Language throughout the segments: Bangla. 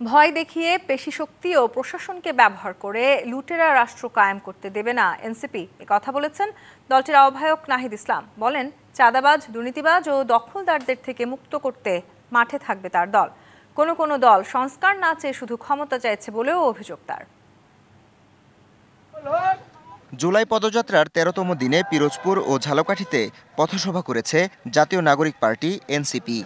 ভয় দেখিয়ে পেশিশক্তি ও প্রশাসনকে ব্যবহার করে লুটেরা রাষ্ট্র কায়েম করতে দেবে না এনসিপি কথা বলেছেন দলটির আহ্বায়ক নাহিদ ইসলাম। বলেন, চাঁদাবাজ, দুর্নীতিবাজ ও দখলদারদের থেকে মুক্ত করতে মাঠে থাকবে তার দল। কোনো দল সংস্কার না চেয়ে শুধু ক্ষমতা চাইছে বলেও অভিযোগ তার। জুলাই পদযাত্রার ১৩তম দিনে পিরোজপুর ও ঝালকাঠিতে পথসভা করেছে জাতীয় নাগরিক পার্টি এনসিপি।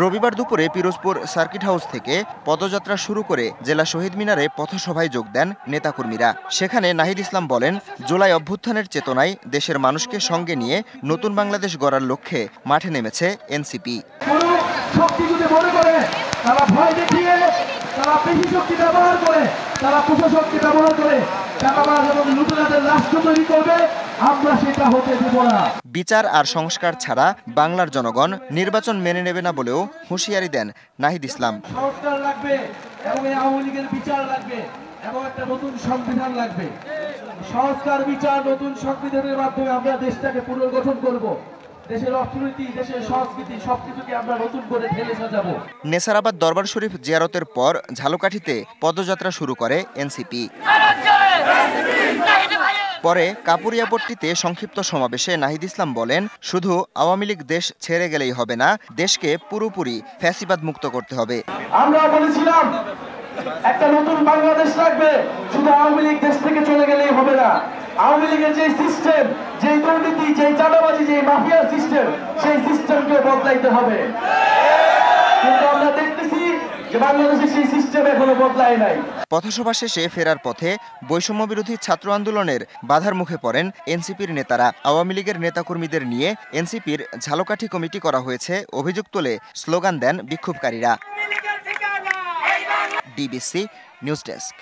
রবিবার দুপুরে পিরোজপুর সার্কিট হাউস থেকে পদযাত্রা শুরু করে জেলা শহীদ মিনারে পথসভায় যোগ দেন নেতাকর্মীরা। সেখানে নাহিদ ইসলাম বলেন, জুলাই অভ্যুত্থানের চেতনায় দেশের মানুষকে সঙ্গে নিয়ে নতুন বাংলাদেশ গড়ার লক্ষ্যে মাঠে নেমেছে এনসিপি। বিচার আর সংস্কার ছাড়া বাংলার জনগণ নির্বাচন মেনে নেবে না বলেও হুঁশিয়ারি দেন নাহিদ ইসলাম। সংস্কার লাগবে এবং আওয়ামী লীগের বিচার লাগবে এবং একটা নতুন সংবিধান লাগবে। সংস্কার, বিচার, নতুন সংবিধানের মাধ্যমে আমরা দেশটাকে পুনর্গঠন করব। দেশের অর্থনীতি, দেশের সংস্কৃতি সবকিছুকে আমরা নতুন করে ঢেলে সাজাবো। নেসারাবাদ দরবার শরীফ জিয়ারতের পর ঝালকাঠিতে পদযাত্রা শুরু করে এনসিপি। পরে কাপুরিয়াপট্টিতে সংক্ষিপ্ত সমাবেশে নাহিদ ইসলাম বলেন, শুধু আওয়ামী লীগ দেশ ছেড়ে গেলেই হবে না, দেশকে পুরোপুরি ফ্যাসিবাদ মুক্ত করতে হবে। আমরা বলেছিলাম একটা নতুন বাংলাদেশ লাগবে, শুধু আওয়ামী লীগ দেশ থেকে চলে গেলেই হবে না। আওয়ামী লীগের যে সিস্টেম, যে দুর্নীতি, যে চাঁদাবাজি, যে মাফিয়ার সিস্টেম, সেই সিস্টেমকে বদলাইতে হবে। কিন্তু আমরা দেখতেছি যে বাংলাদেশে সেই সিস্টেম এখনো বদলায় নাই। পথসভা শেষে ফেরার পথে বৈষম্য বিরোধী ছাত্র আন্দোলনের বাধার মুখে পড়েন এনসিপির নেতারা। আওয়ামী লীগের নেতাকর্মীদের নিয়ে এনসিপির ঝালকাঠি কমিটি করা হয়েছে অভিযোগ তুলে স্লোগান দেন বিক্ষোভকারীরা। DBC news desk.